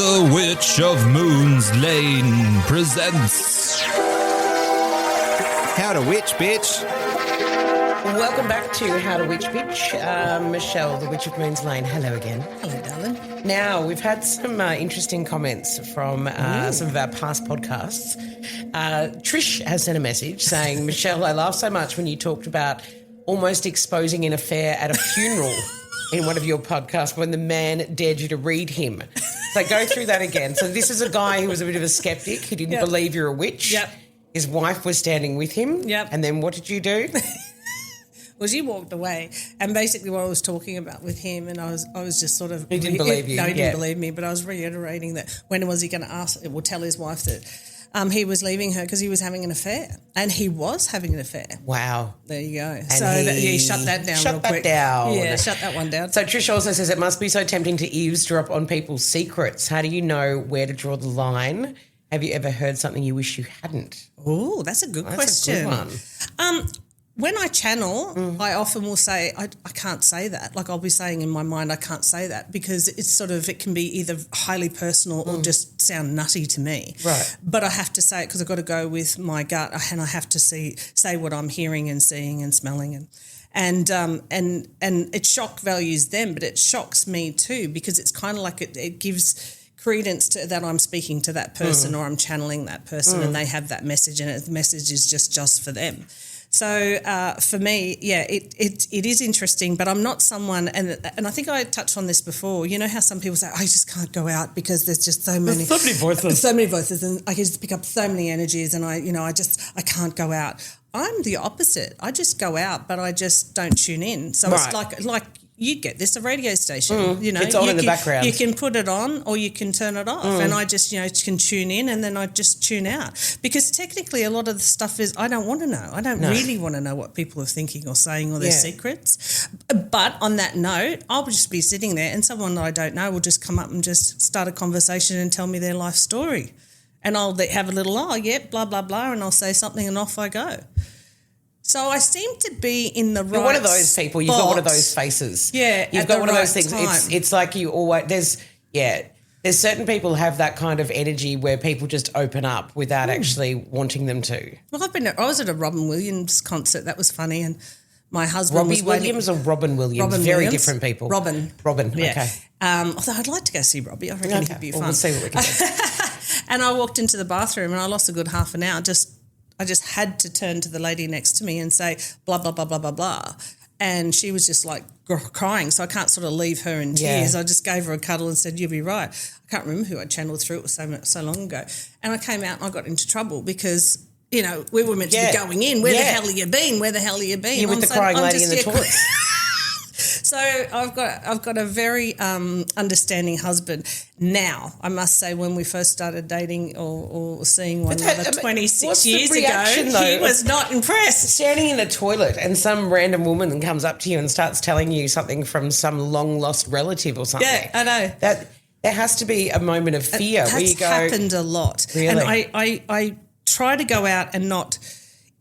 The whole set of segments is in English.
The Witch of Moon's Lane presents How to Witch, bitch. Welcome back to How to Witch Bitch. Michelle, the Witch of Moon's Lane. Hello again. Hello, darling. Now, we've had some interesting comments from some of our past podcasts. Trish has sent a message saying, Michelle, I laughed so much when you talked about almost exposing an affair at a funeral in one of your podcasts when the man dared you to read him. So go through that again. So this is a guy who was a bit of a skeptic. He didn't believe you're a witch. Yep. His wife was standing with him. Yep. And then what did you do? Well, she walked away, and basically what I was talking about with him, and I was just sort of... He didn't believe you. No, he didn't believe me, but I was reiterating that when was he going to tell his wife that he was leaving her because he was having an affair, and he was having an affair. Wow. There you go. And so he shut that down real quick. Yeah, shut that one down. So Trish also says it must be so tempting to eavesdrop on people's secrets. How do you know where to draw the line? Have you ever heard something you wish you hadn't? Oh, that's a good question. That's a good one. When I channel, I often will say, I can't say that. Like I'll be saying in my mind, I can't say that because it's sort of, it can be either highly personal or just sound nutty to me. Right. But I have to say it because I've got to go with my gut and I have to say what I'm hearing and seeing and smelling and it shock values them, but it shocks me too because it's kind of like it gives credence to that I'm speaking to that person or I'm channeling that person and they have that message and the message is just for them. So for me, it is interesting, but I'm not someone, and I think I touched on this before. You know how some people say, I just can't go out because there's just so many voices, and I can just pick up so many energies, and I can't go out. I'm the opposite. I just go out, but I just don't tune in. So it's like you get this, a radio station, you know. It's on in the background. You can put it on or you can turn it off and I just, can tune in and then I just tune out because technically a lot of the stuff is I don't want to know. I don't really want to know what people are thinking or saying or their secrets. But on that note, I'll just be sitting there and someone that I don't know will just come up and just start a conversation and tell me their life story. And I'll have a little, blah, blah, blah, and I'll say something and off I go. So I seem to be in the right You're one of those people. You've got one of those faces. Yeah, you've got one of those things. It's like you always there's certain people who have that kind of energy where people just open up without actually wanting them to. Well, I was at a Robin Williams concert. That was funny, and my husband was Robbie Williams or Robin Williams? Very different people. Robin. Yeah. Okay. Although I'd like to go see Robbie. I reckon he'd be fun. We'll see what we can do. And I walked into the bathroom and I lost a good half an hour. I just had to turn to the lady next to me and say blah, blah, blah, blah, blah, blah. And she was just like crying, so I can't sort of leave her in tears. I just gave her a cuddle and said, you'll be right. I can't remember who I channeled through. It was so long ago. And I came out and I got into trouble because, we were meant to be going in. Where the hell have you been? Where the hell have you been? You're with the crying lady in the toilet. So I've got a very understanding husband now. I must say, when we first started dating or seeing one another 26 years ago, he was not impressed. Standing in the toilet and some random woman comes up to you and starts telling you something from some long lost relative or something. Yeah, I know. That there has to be a moment of fear where you go. That's happened a lot. Really? And I try to go out and not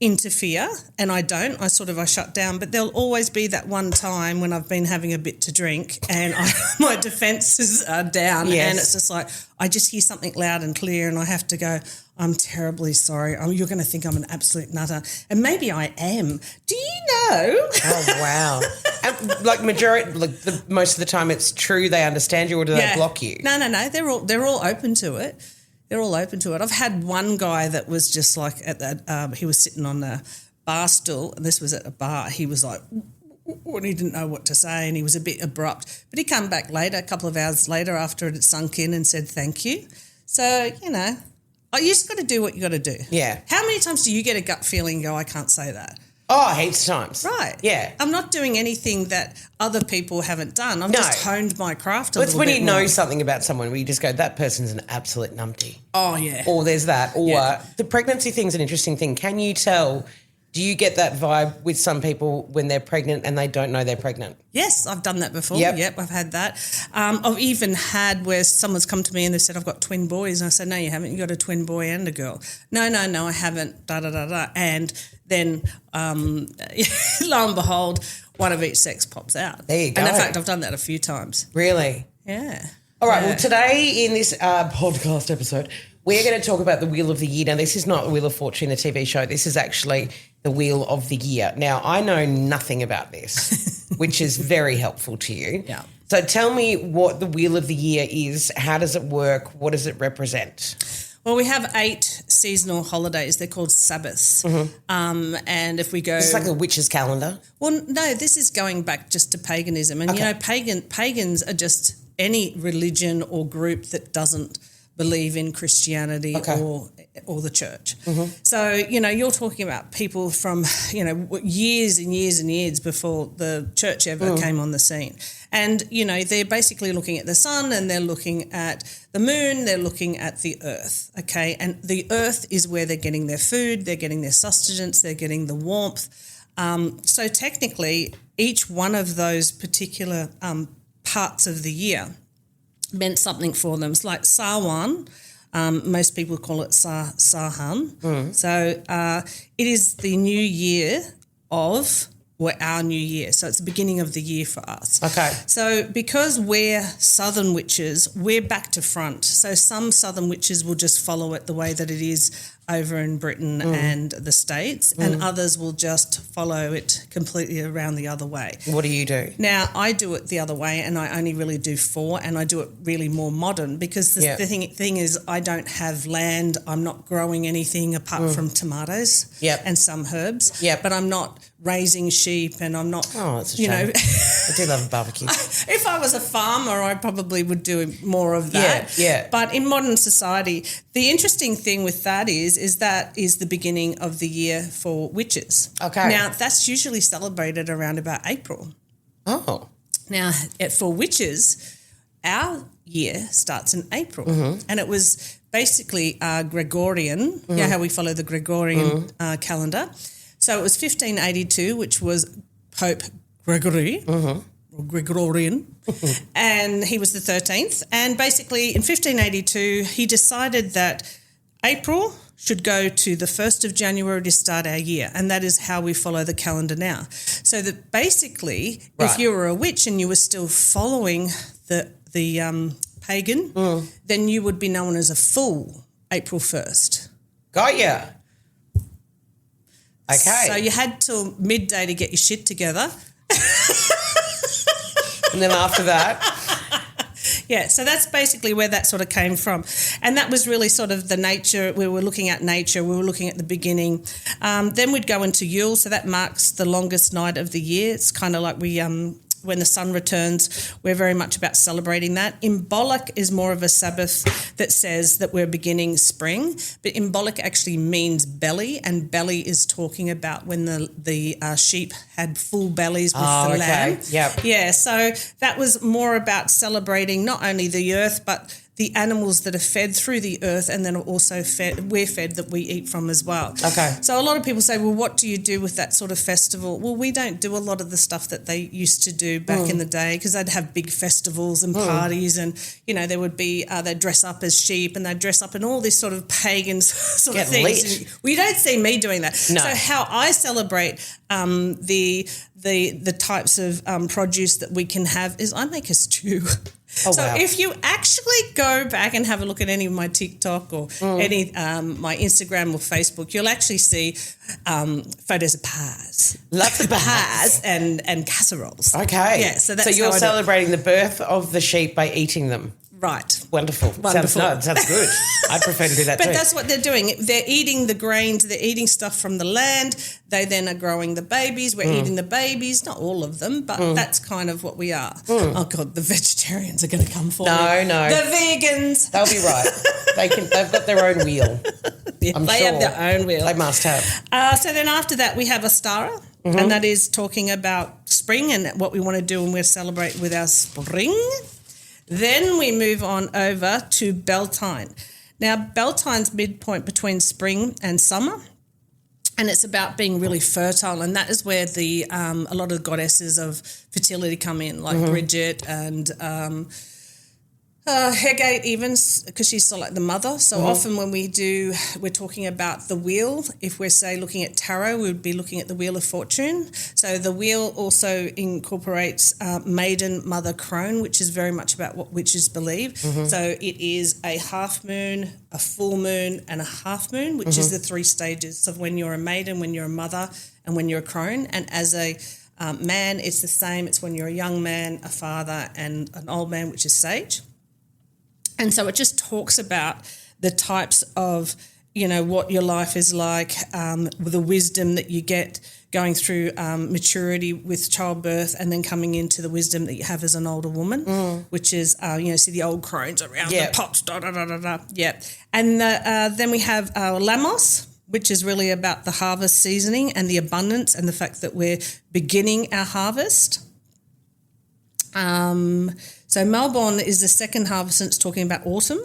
interfere, and I don't. I shut down, but there'll always be that one time when I've been having a bit to drink and my defences are down and it's just like I just hear something loud and clear and I have to go, I'm terribly sorry. You're going to think I'm an absolute nutter. And maybe I am. Do you know? Oh, wow. And most of the time it's true they understand you or do they block you? No. They're all open to it. They're all open to it. I've had one guy that was just like at that. He was sitting on a bar stool, and this was at a bar. He was like, and he didn't know what to say, and he was a bit abrupt. But he came back later, a couple of hours later, after it had sunk in, and said thank you. So you just got to do what you got to do. Yeah. How many times do you get a gut feeling and go, I can't say that? Oh, heaps of times. Right. Yeah. I'm not doing anything that other people haven't done. I've just honed my craft a little bit more. It's when you know something about someone where you just go, that person's an absolute numpty. Oh, yeah. Or there's that. Or the pregnancy thing's an interesting thing. Can you tell, do you get that vibe with some people when they're pregnant and they don't know they're pregnant? Yes, I've done that before. Yep, I've had that. I've even had where someone's come to me and they've said, I've got twin boys. And I said, no, you haven't. You've got a twin boy and a girl. No, I haven't, da-da-da-da. And then lo and behold, one of each sex pops out. There you go. And in fact, I've done that a few times. Really? Yeah. All right, well, today in this podcast episode, we're going to talk about the Wheel of the Year. Now, this is not the Wheel of Fortune, the TV show. This is actually the Wheel of the Year. Now, I know nothing about this, which is very helpful to you. Yeah. So tell me what the Wheel of the Year is. How does it work? What does it represent? Well, we have 8 seasonal holidays. They're called Sabbaths. And if we go... It's like a witch's calendar. Well, no, this is going back just to paganism. And, you know, pagans are just any religion or group that doesn't believe in Christianity or the church. So, you know, you're talking about people from, you know, years and years and years before the church ever came on the scene. And, you know, they're basically looking at the sun and they're looking at the moon, they're looking at the earth, okay? And the earth is where they're getting their food, they're getting their sustenance, they're getting the warmth. So technically, each one of those particular parts of the year meant something for them. It's like Sawan, most people call it Sahan. So it is the new year of... our new year. So it's the beginning of the year for us. Okay. So because we're southern witches, we're back to front. So some southern witches will just follow it the way that it is over in Britain and the States, and others will just follow it completely around the other way. What do you do? Now, I do it the other way, and I only really do 4, and I do it really more modern because the thing is I don't have land. I'm not growing anything apart from tomatoes and some herbs, but I'm not raising sheep and I'm not, that's a shame. I do love a barbecue. If I was a farmer, I probably would do more of that. Yeah. But in modern society, the interesting thing with that is that is the beginning of the year for witches. Okay. Now, that's usually celebrated around about April. Oh. Now, for witches, our year starts in April. And it was basically Gregorian, you know how we follow the Gregorian calendar. So it was 1582, which was Pope Gregory, or Gregorian, and he was the 13th. And basically in 1582, he decided that April should go to the 1st of January to start our year, and that is how we follow the calendar now. So that basically, if you were a witch and you were still following the pagan, then you would be known as a fool April 1st. Got ya. Okay. So you had till midday to get your shit together. And then after that? Yeah, so that's basically where that sort of came from. And that was really sort of the nature. We were looking at nature. We were looking at the beginning. Then we'd go into Yule, so that marks the longest night of the year. It's kind of like when the sun returns, we're very much about celebrating that. Imbolc is more of a Sabbath that says that we're beginning spring, but Imbolc actually means belly, and belly is talking about when the sheep had full bellies with the lamb. Yep. Yeah, so that was more about celebrating not only the earth, but the animals that are fed through the earth, and then also we're fed that we eat from as well. Okay. So a lot of people say, well, what do you do with that sort of festival? Well, we don't do a lot of the stuff that they used to do back in the day, because they'd have big festivals and parties, and, you know, there would be, they'd dress up as sheep and they'd dress up in all these sort of pagan sort of things. Lit. Well, you don't see me doing that. No. So how I celebrate the types of produce that we can have is I make a stew. Oh, so wow. if you actually go back and have a look at any of my TikTok or any my Instagram or Facebook, you'll actually see photos of pies. Lots of pies and casseroles. Okay. Yeah, so that's you're how I do it. celebrating the birth of the sheep by eating them. Right. Wonderful. Sounds good. I'd prefer to do that too. But that's what they're doing. They're eating the grains. They're eating stuff from the land. They then are growing the babies. We're eating the babies. Not all of them, but that's kind of what we are. Oh, God, the vegetarians are going to come for me. No. The vegans. They'll be right. They've got their own wheel. Yeah, I'm they sure have their own wheel. They must have. So then after that, we have Ostara, and that is talking about spring and what we want to do, and we'll celebrate with our spring. Then we move on over to Valentine. Now, Valentine's midpoint between spring and summer, and it's about being really fertile, and that is where the a lot of goddesses of fertility come in, like Bridget and Hegate even, because she's sort of like the mother. So often when we're talking about the wheel, if we're, say, looking at tarot, we would be looking at the Wheel of Fortune. So the wheel also incorporates maiden, mother, crone, which is very much about what witches believe. So it is a half moon, a full moon and a half moon, which is the three stages of when you're a maiden, when you're a mother and when you're a crone. And as a man, it's the same. It's when you're a young man, a father and an old man, which is sage. And so it just talks about the types of, what your life is like, the wisdom that you get going through maturity with childbirth and then coming into the wisdom that you have as an older woman, which is, see the old crones around the pots, And then we have Lamos, which is really about the harvest seasoning and the abundance and the fact that we're beginning our harvest. So Melbourne is the second harvest, and it's talking about autumn.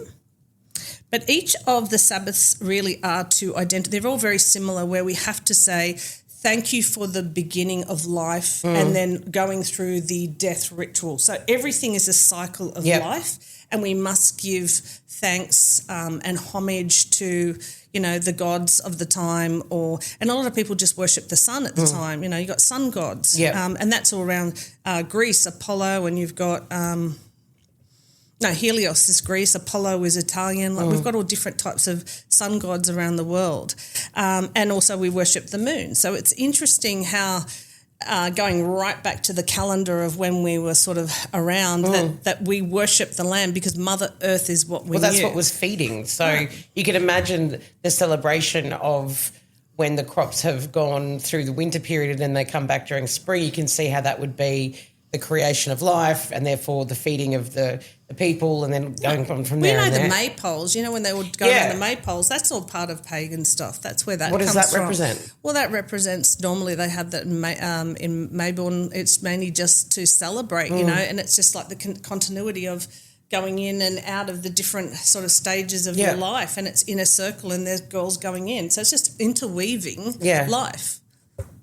But each of the Sabbaths really are to identify. They're all very similar, where we have to say thank you for the beginning of life and then going through the death ritual. So everything is a cycle of life, and we must give thanks and homage to the gods of the time, and a lot of people just worship the sun at the time. You got sun gods, and that's all around Greece, Apollo, and you've got Helios is Greece, Apollo is Italian. We've got all different types of sun gods around the world, and also we worship the moon. So it's interesting how. Going right back to the calendar of when we were sort of around, that we worship the land because Mother Earth is what we knew. Well, that's what was feeding. So you can imagine the celebration of when the crops have gone through the winter period and then they come back during spring. You can see how that would be the creation of life and therefore the feeding of the people and then going from there. We know the maypoles, when they would go around the maypoles, that's all part of pagan stuff. That's where that comes from. What does that represent? Well, that represents, normally they have that in Mayborn, it's mainly just to celebrate, and it's just like the continuity of going in and out of the different sort of stages of your life, and it's in a circle and there's girls going in. So it's just interweaving life.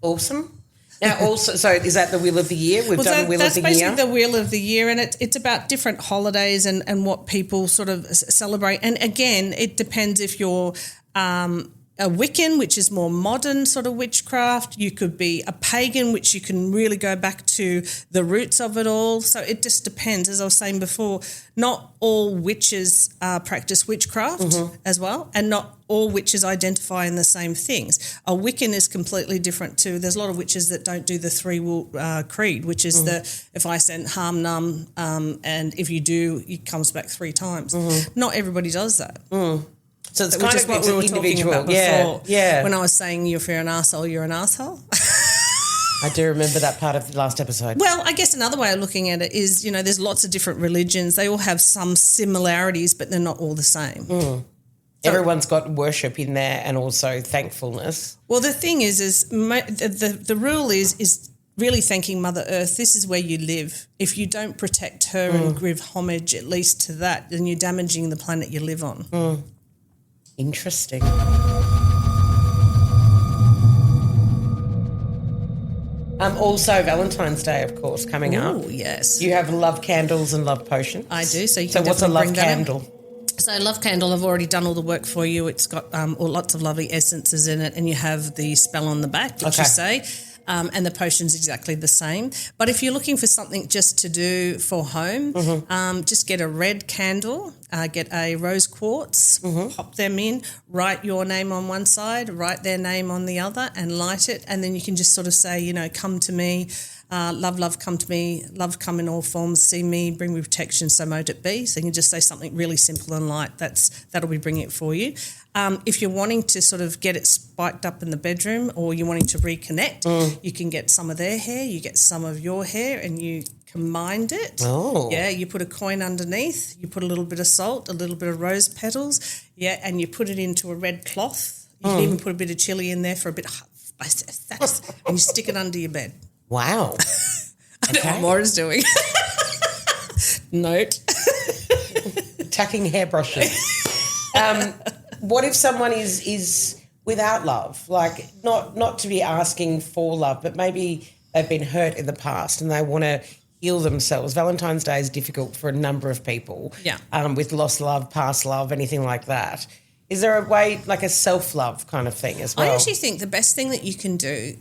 Awesome. Now, also, so is that the Wheel of the Year? We've done Wheel of the Year. That's basically the Wheel of the Year, and it's about different holidays and what people sort of celebrate. And again, it depends if you're a Wiccan, which is more modern sort of witchcraft. You could be a pagan, which you can really go back to the roots of it all. So it just depends. As I was saying before, not all witches practice witchcraft as well, and not all witches identify in the same things. A Wiccan is completely different too. There's a lot of witches that don't do the three-will creed, which is if I send harm, none, and if you do, it comes back 3 times. Not everybody does that. So it's Which kind is of what we were talking about before. Yeah. When I was saying if you're an arsehole, you're an arsehole. I do remember that part of the last episode. Well, I guess another way of looking at it is, there's lots of different religions. They all have some similarities, but they're not all the same. So, everyone's got worship in there and also thankfulness. Well, the thing is the rule is really thanking Mother Earth. This is where you live. If you don't protect her and give homage at least to that, then you're damaging the planet you live on. Interesting. Also, Valentine's Day, of course, coming up. Oh, yes. You have love candles and love potions. I do. So you can what's a love bring that in. candle? So love candle, I've already done all the work for you. It's got lots of lovely essences in it, and you have the spell on the back, which you say. And the potion's exactly the same. But if you're looking for something just to do for home, just get a red candle, get a rose quartz, pop them in, write your name on one side, write their name on the other, and light it. And then you can just sort of say, come to me, love, come to me, love, come in all forms, see me, bring me protection, so mote it be. So you can just say something really simple and light. That'll be bringing it for you. If you're wanting to sort of get it spiked up in the bedroom, or you're wanting to reconnect, you can get some of their hair, you get some of your hair, and you combined it. Oh. Yeah, you put a coin underneath, you put a little bit of salt, a little bit of rose petals, and you put it into a red cloth. You can even put a bit of chili in there for a bit of spice, and you stick it under your bed. Wow. I know what Maura's doing. Note. Tucking hairbrushes. What if someone is without love? Like not to be asking for love, but maybe they've been hurt in the past and they want to heal themselves. Valentine's Day is difficult for a number of people. Yeah. With lost love, past love, anything like that. Is there a way, like a self-love kind of thing as well? I actually think the best thing that you can do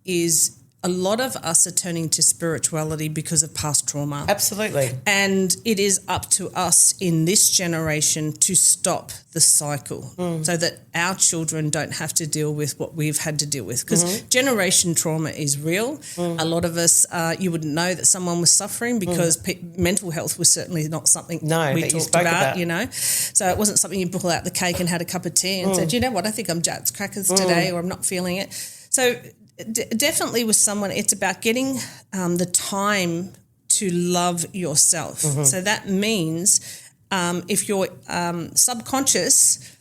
is a lot of us are turning to spirituality because of past trauma. Absolutely. And it is up to us in this generation to stop the cycle so that our children don't have to deal with what we've had to deal with, because generation trauma is real. A lot of us, you wouldn't know that someone was suffering because mental health was certainly not something we talked about, you know. So it wasn't something you pull out the cake and had a cup of tea and said, you know what, I think I'm Jats crackers today, or I'm not feeling it. So definitely with someone, it's about getting the time to love yourself. So that means if your subconscious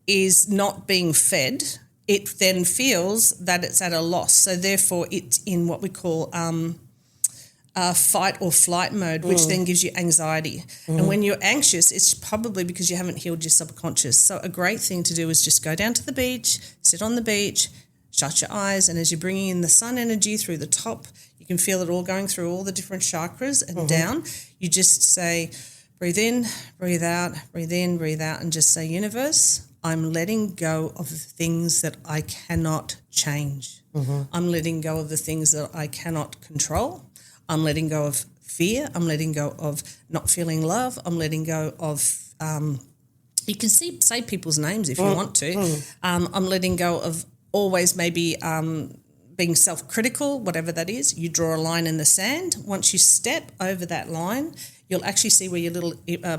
is not being fed, it then feels that it's at a loss. So therefore it's in what we call fight or flight mode, which then gives you anxiety. And when you're anxious, it's probably because you haven't healed your subconscious. So a great thing to do is just go down to the beach, sit on the beach, shut your eyes, and as you're bringing in the sun energy through the top, you can feel it all going through all the different chakras and down. You just say, breathe in, breathe out, breathe in, breathe out, and just say, universe, I'm letting go of the things that I cannot change. I'm letting go of the things that I cannot control. I'm letting go of fear. I'm letting go of not feeling love. I'm letting go of you can say people's names if you want to. I'm letting go of always maybe being self-critical, whatever that is. You draw a line in the sand. Once you step over that line, you'll actually see where your little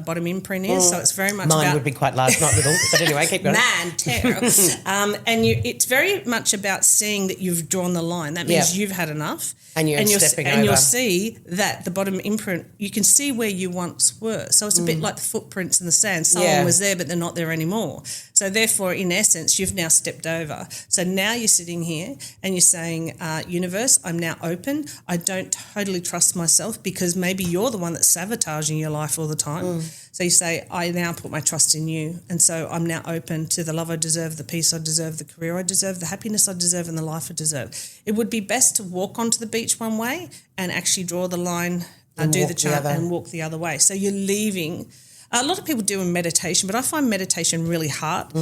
bottom imprint is. So it's very much Mine would be quite large, not little. But anyway, keep going. Man, terror. It's very much about seeing that you've drawn the line. That means you've had enough. And you're stepping over. And you'll see that the bottom imprint, you can see where you once were. So it's a bit like the footprints in the sand. Someone was there, but they're not there anymore. So therefore, in essence, you've now stepped over. So now you're sitting here and you're saying, universe, I'm now open. I don't totally trust myself because maybe you're the one that's sabotaging your life all the time. So you say, I now put my trust in you. And so I'm now open to the love I deserve, the peace I deserve, the career I deserve, the happiness I deserve, and the life I deserve. It would be best to walk onto the beach one way and actually draw the line, do the chart and walk the other way. So you're leaving. A lot of people do in meditation, but I find meditation really hard.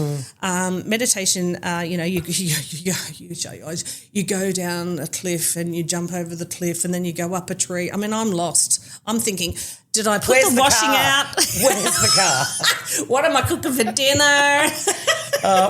Meditation, you go down a cliff and you jump over the cliff and then you go up a tree. I mean, I'm lost. I'm thinking, did I put the washing out? Where's the car? What am I cooking for dinner?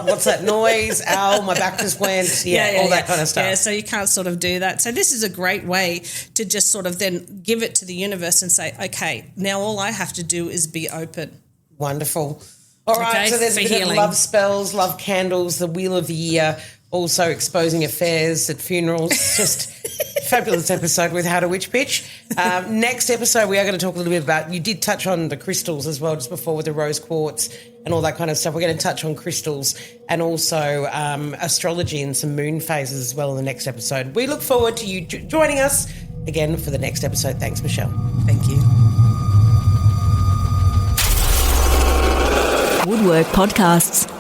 What's that noise? Ow, my back just went. All that kind of stuff. Yeah, so you can't sort of do that. So this is a great way to just sort of then give it to the universe and say, okay, now all I have to do is be open. Wonderful. All right, so there's a bit of love spells, love candles, the Wheel of the Year, also exposing affairs at funerals. Just fabulous episode with How to Witch Pitch. Next episode, we are going to talk a little bit about, you did touch on the crystals as well just before with the rose quartz and all that kind of stuff. We're going to touch on crystals and also astrology and some moon phases as well in the next episode. We look forward to you joining us again for the next episode. Thanks, Michelle. Thank you. Woodwork Podcasts.